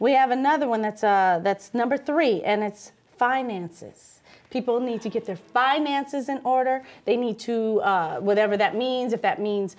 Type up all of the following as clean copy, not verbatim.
We have another one that's number 3, and it's finances. People need to get their finances in order. They need to, whatever that means, if that means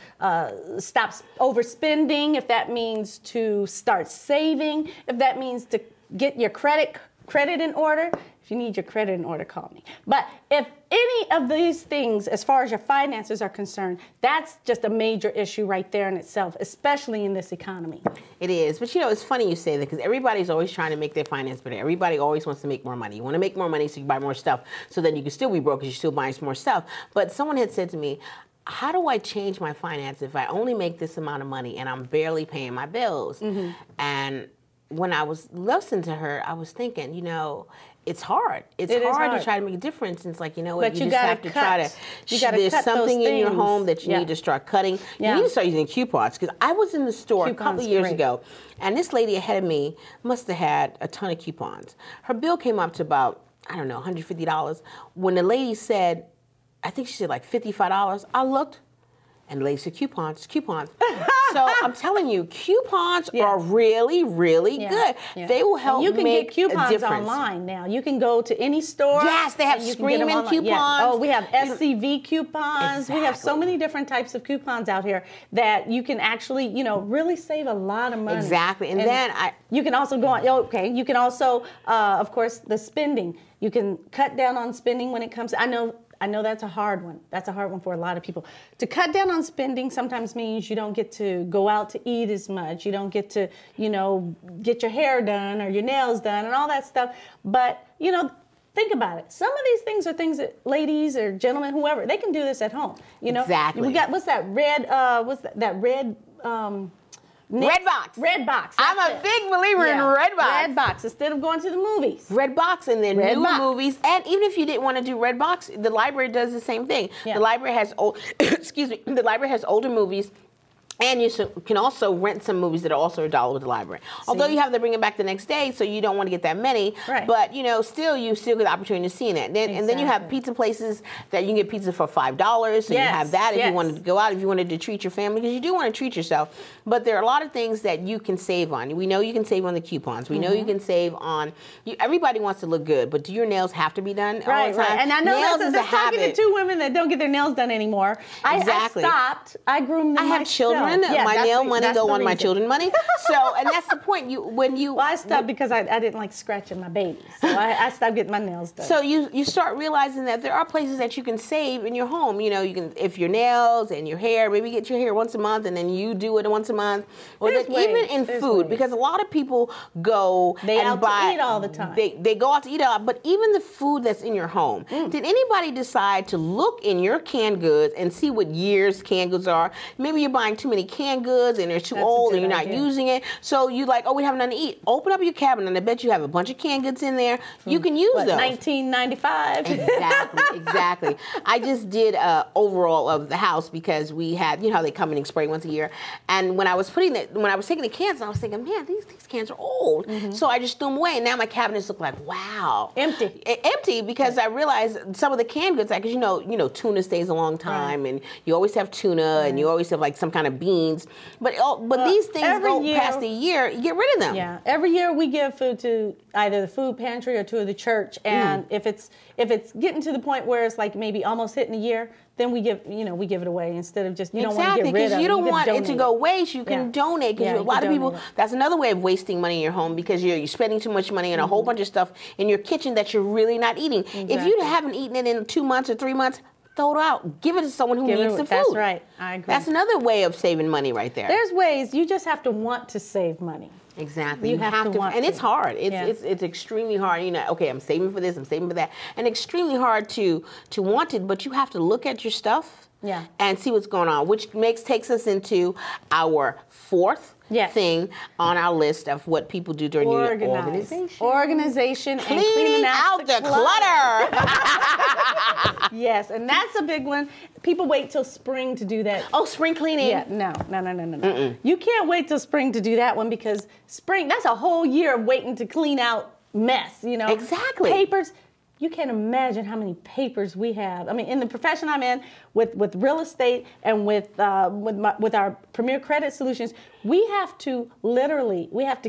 stop overspending, if that means to start saving, if that means to get your credit in order. If you need your credit in order, call me. But if any of these things, as far as your finances are concerned, that's just a major issue right there in itself, especially in this economy. It is. But, you know, it's funny you say that because everybody's always trying to make their finance better. Everybody always wants to make more money. You want to make more money so you can buy more stuff so then you can still be broke because you're still buying some more stuff. But someone had said to me, how do I change my finance if I only make this amount of money and I'm barely paying my bills? Mm-hmm. And when I was listening to her, I was thinking, you know, it's hard. It's hard to try to make a difference. And it's like, you know what, but you just have to try to, there's something in your home that you need to start cutting. You need to start using coupons. Because I was in the store a couple of years ago, and this lady ahead of me must have had a ton of coupons. Her bill came up to about, I don't know, $150. When the lady said, I think she said like $55, I looked, and the lady said, coupons. So I'm telling you, coupons are really, really good. Yeah. They will help you can make get coupons a difference. Online now. You can go to any store. Yes, they have screaming coupons. Yeah. Oh, we have SCV coupons. Exactly. We have so many different types of coupons out here that you can actually, you know, really save a lot of money. Exactly. And then you can also go on, okay, you can also, of course, the spending. You can cut down on spending when it comes, I know that's a hard one. That's a hard one for a lot of people. To cut down on spending sometimes means you don't get to go out to eat as much. You don't get to, you know, get your hair done or your nails done and all that stuff. But, you know, think about it. Some of these things are things that ladies or gentlemen, whoever, they can do this at home. You know, exactly. We got, what's that red, Redbox. Redbox. I'm a big believer in Redbox. Redbox instead of going to the movies. Redbox, and then newer movies. And even if you didn't want to do Redbox, the library does the same thing. Yeah. The library has the library has older movies. And you can also rent some movies that are also $1 with the library. Although you have to bring it back the next day, so you don't want to get that many. Right. But, you know, you still get the opportunity to see it. And then you have pizza places that you can get pizza for $5. So you have that if you wanted to go out, if you wanted to treat your family, because you do want to treat yourself. But there are a lot of things that you can save on. We know you can save on the coupons. We know you can save on, everybody wants to look good, but do your nails have to be done all the time? Right. And I know that's talking to 2 women that don't get their nails done anymore. Exactly. I stopped. I groomed them myself. I have children. Yeah, my nail money go on my children's money. So, and that's the point. Well, I stopped because I didn't like scratching my babies. So I stopped getting my nails done. So you start realizing that there are places that you can save in your home. You know, you can, if your nails and your hair, maybe get your hair once a month and then you do it once a month. Or even in food, because a lot of people go and buy. To eat all the time. They go out to eat a lot, but even the food that's in your home. Did anybody decide to look in your canned goods and see what years canned goods are? Maybe you're buying too many canned goods and they're too old and you're not using it. So you like, oh, we have nothing to eat. Open up your cabinet and I bet you have a bunch of canned goods in there. You can use those. 1995. Exactly. I just did an overall of the house because we had, you know how they come in and spray once a year. And when I was taking the cans, I was thinking, man, these cans are old. So I just threw them away. And now my cabinets look like, wow. Empty because I realized some of the canned goods, because you know, tuna stays a long time and you always have tuna and you always have like some kind of beans. But these things go past a year, you get rid of them. Yeah. Every year we give food to either the food pantry or to the church. And if it's getting to the point where it's like maybe almost hitting a year, then we give it away instead of just, you don't want to get rid of it. Because you don't want it to go waste. You can donate. Because a lot of people, that's another way of wasting money in your home because you're spending too much money on a whole bunch of stuff in your kitchen that you're really not eating. If you haven't eaten it in 2 months or 3 months, throw it out. Give it to someone who needs the food. That's right. I agree. That's another way of saving money right there. There's ways. You just have to want to save money. Exactly. You have to want and it's hard. It's extremely hard. You know, okay, I'm saving for this, I'm saving for that. And extremely hard to want it, but you have to look at your stuff and see what's going on, which takes us into our fourth thing on our list of what people do during New Year. Organization and cleaning out the clutter. Yes, and that's a big one. People wait till spring to do that. Oh, spring cleaning. Yeah, no. You can't wait till spring to do that one because spring, that's a whole year of waiting to clean out mess, you know. Exactly. Papers. You can't imagine how many papers we have. I mean, in the profession I'm in, with real estate and with our Premier Credit Solutions, we have to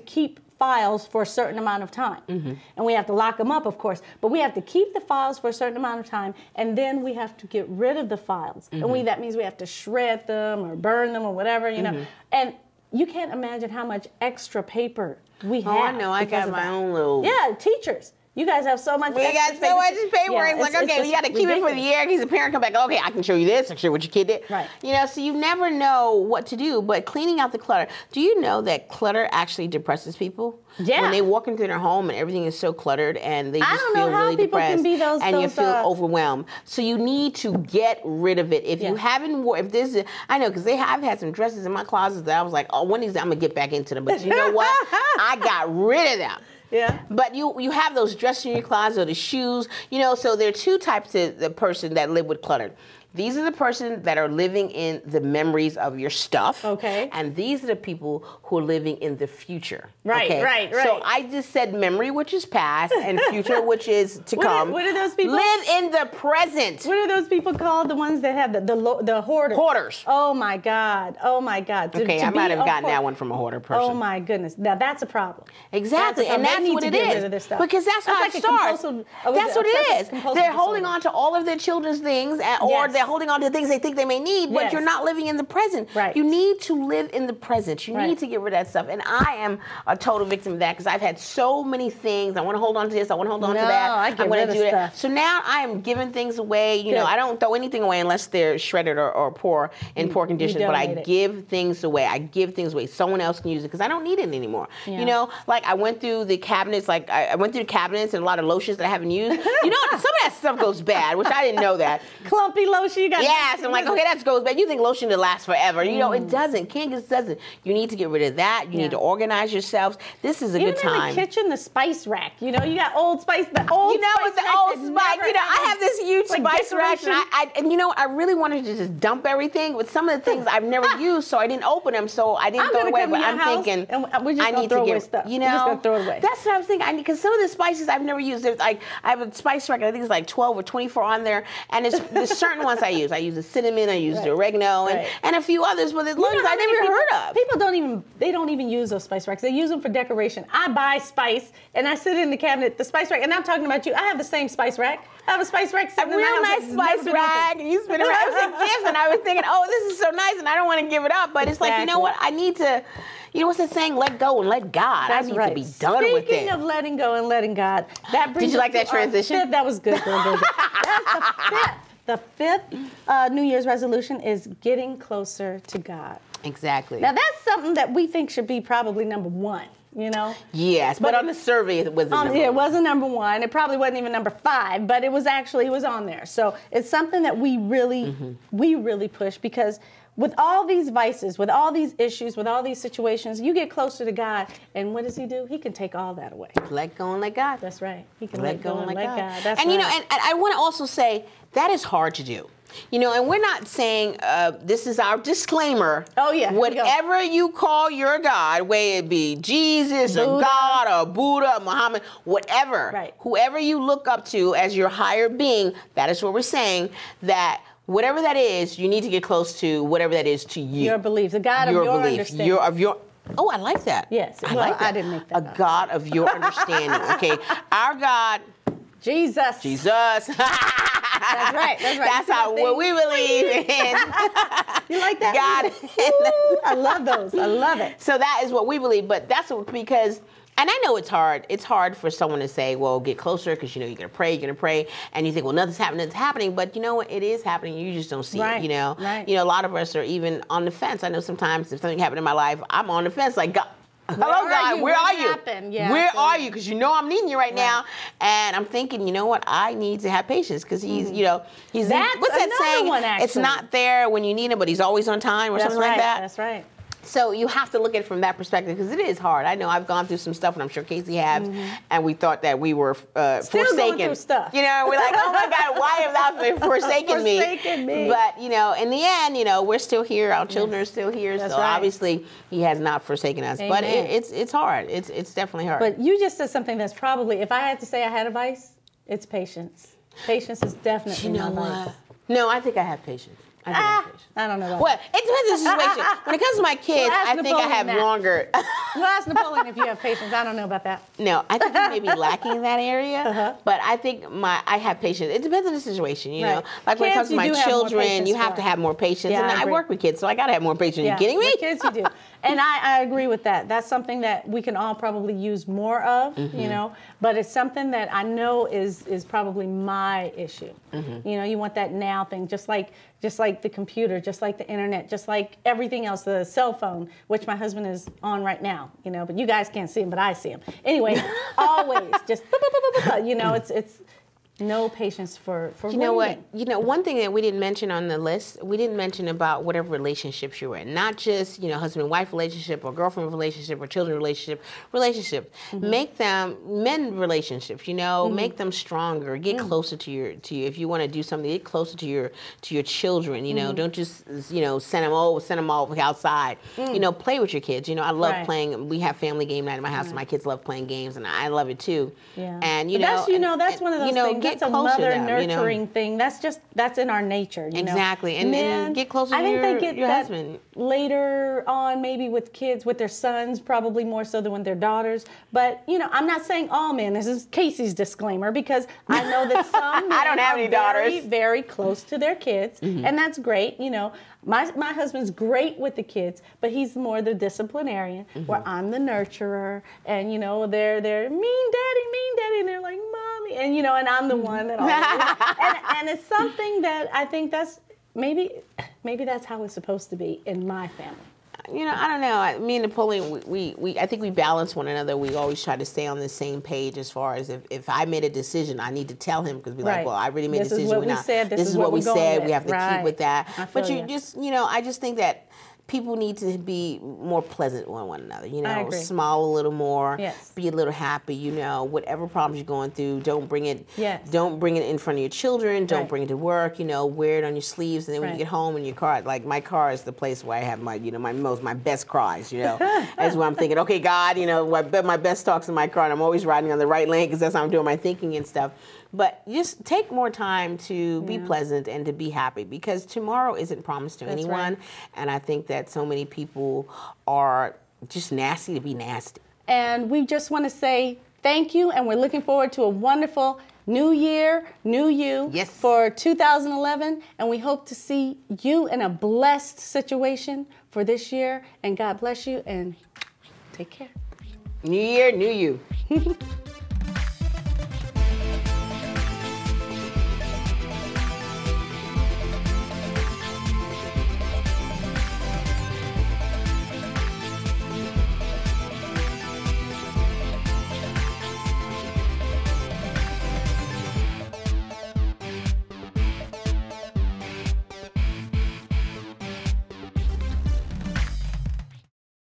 keep files for a certain amount of time. And we have to lock them up, of course. But we have to keep the files for a certain amount of time, and then we have to get rid of the files. And that means we have to shred them or burn them or whatever, you know. And you can't imagine how much extra paper we have. Oh, I know. I got my own little... Yeah, teachers. You guys have so much. We got so much paper. Yeah, it's like, okay, we got to keep it for the year. Because the parent come back, okay, I can show you this. I can show you what your kid did. Right. You know, so you never know what to do. But cleaning out the clutter. Do you know that clutter actually depresses people? Yeah. When they walk into their home and everything is so cluttered and they just feel really depressed, can be and you feel overwhelmed. So you need to get rid of it. If you haven't, if there's, I know, because I've had some dresses in my closet that I was like, oh, one of these I'm gonna get back into them. But you know what? I got rid of them. Yeah. But you have those dresses in your closet or the shoes, you know, so there are two types of the person that live with clutter. These are the person that are living in the memories of your stuff. Okay. And these are the people who are living in the future. Right, okay? right. So I just said memory, which is past, and future, which is to come. What are those people? Live in the present. What are those people called? The ones that have the hoarders. Hoarders. Oh my God. Oh my God. Okay, I might have gotten that one from a hoarder person. Oh my goodness. Now that's a problem. Exactly, and that's what it is. Because that's how it starts. That's what it is. They're holding on to all of their children's things, or they're holding on to things they think they may need, but you're not living in the present. Right. You need to live in the present. You need to get rid of that stuff. And I am a total victim of that because I've had so many things. I want to hold on to this. I want to hold on to that. I'm going to do that. So now I am giving things away. You know, I don't throw anything away unless they're shredded or poor in poor condition. But I give things away. I give things away. Someone else can use it because I don't need it anymore. Yeah. You know, like I went through the cabinets. Like I went through the cabinets and a lot of lotions that I haven't used. You know, some of that stuff goes bad, which I didn't know that. Clumpy lotion. You got. Yes, I'm like, okay, that goes bad. You think lotion will last forever? You know, it doesn't. Can't doesn't. You need to get rid of that. You need to organize yourselves. This is a good time. Even in the kitchen, the spice rack. You know, you got Old Spice. The old. You know, with the old spice. You know, I have this huge spice rack, and you know, I really wanted to just dump everything. But some of the things I've never used, so I didn't open them, so I didn't throw it away. But I'm thinking, I need to get stuff. You know, we're just gonna throw it away. That's what I was thinking. Because some of the spices I've never used. There's like I have a spice rack. I think it's like 12 or 24 on there, and there's certain ones I use. I use the cinnamon. I use the oregano and a few others, but there's ones I never heard of. People don't even use those spice racks. They use them for decoration. I buy spice and I sit in the cabinet, the spice rack, and I'm talking about you. I have the same spice rack. I have a spice rack sitting in my house. A real nice spice rack, and you spin it around. It was a gift, and I was thinking, oh, this is so nice, and I don't want to give it up, but it's like, you know what? I need to, you know what's that saying? Let go and let God. I need to be done with it. Speaking of letting go and letting God, that brings. Did you like that transition? That was good, girl. That's the fifth. The fifth New Year's resolution is getting closer to God. Exactly. Now that's something that we think should be probably number one. You know. Yes, but on the survey it was number one. It wasn't number one. It probably wasn't even number 5, but it was on there. So it's something that we really push because with all these vices, with all these issues, with all these situations, you get closer to God, and what does He do? He can take all that away. Let go and let God. That's right. He can let go and let God. That's and right. You know, and I want to also say that is hard to do. You know, and we're not saying, this is our disclaimer. Oh, yeah. Whatever you call your God, whether it be Jesus or God or Buddha or Muhammad, whatever. Right. Whoever you look up to as your higher being, that is what we're saying, that whatever that is, you need to get close to whatever that is to you. Your belief, the God of your understanding. Oh, I like that. Yes. I like that. I didn't make that up. A God of your understanding. Okay. Our God. Jesus. That's right. That's what we believe in. You like that? God. Ooh, I love those. I love it. So that is what we believe. But that's because, and I know it's hard. It's hard for someone to say, well, get closer because, you know, you're going to pray. And you think, well, nothing's happening. But you know what? It is happening. You just don't see it, you know. Right. You know, a lot of us are even on the fence. I know sometimes if something happened in my life, I'm on the fence like, God. Hello, God, where are you? Yeah, where are you? Because you know I'm needing you right now. And I'm thinking, you know what? I need to have patience because he's, you know, what's that saying? One, it's not there when you need him, but he's always on time or something like that. That's right. So you have to look at it from that perspective because it is hard. I know I've gone through some stuff, and I'm sure Kacey has, and we thought that we were forsaken. Going through stuff. You know, we're like, oh my God, why have thou forsaken me? But you know, in the end, you know, we're still here. Our children are still here. That's so obviously, He has not forsaken us. Amen. But it's hard. It's definitely hard. But you just said something that's probably, if I had to say I had a vice, it's patience. Patience is definitely my vice. No, I think I have patience. I don't know about well, it depends on the situation. When it comes to my kids, I think I have longer. Well, ask Napoleon if you have patience. I don't know about that. No, I think you may be lacking in that area, but I think I have patience. It depends on the situation, you know. Like when it comes to my children, you have to have more patience. And I work with kids, so I got to have more patience. Are you kidding me? With kids, you do. And I agree with that. That's something that we can all probably use more of, you know, but it's something that I know is probably my issue. You know, you want that now thing, just like the computer, just like the internet, just like everything else, the cell phone, which my husband is on right now, you know, but you guys can't see him, but I see him. Anyway, always just, you know, it's no patience for you know what? You know, one thing that we didn't mention on the list, we didn't mention about whatever relationships you're in. Not just, you know, husband and wife relationship or girlfriend relationship or children relationship. Make them men relationships, you know, make them stronger, get closer to you. If you want to do something, get closer to your children, you know. Don't just, you know, send them all outside. You know, play with your kids. You know, I love playing. We have family game night at my house and my kids love playing games and I love it too. And that's one of those things. That's a mother nurturing thing. That's in our nature. You know? Exactly. And get closer to your husband. Later on, maybe with kids, with their sons, probably more so than with their daughters. But, you know, I'm not saying all men. This is Kacey's disclaimer because I know that some men I don't have any daughters. Very, very close to their kids. And that's great. You know, my husband's great with the kids, but he's more the disciplinarian, where I'm the nurturer. And, you know, they're mean daddy, and they're like, mommy. And, you know, and I'm the one that always, and it's something that I think that's maybe that's how it's supposed to be in my family. You know, I don't know. Me and Napoleon, we I think we balance one another. We always try to stay on the same page as far as if I made a decision, I need to tell him because we're like, well, I really made a decision. This is what we said. We have to keep with that. But you just, you know, I just think that people need to be more pleasant with one another, you know, smile a little more, be a little happy, you know, whatever problems you're going through, don't bring it in front of your children, don't bring it to work, you know, wear it on your sleeves, and then when you get home in your car, like my car is the place where I have my, you know, my best cries, you know, that's where I'm thinking, okay, God, you know, my best talks in my car, and I'm always riding on the right lane because that's how I'm doing my thinking and stuff. But just take more time to be pleasant and to be happy because tomorrow isn't promised to anyone. And I think that so many people are just nasty to be nasty. And we just want to say thank you. And we're looking forward to a wonderful new year, new you for 2011. And we hope to see you in a blessed situation for this year. And God bless you and take care. New year, new you.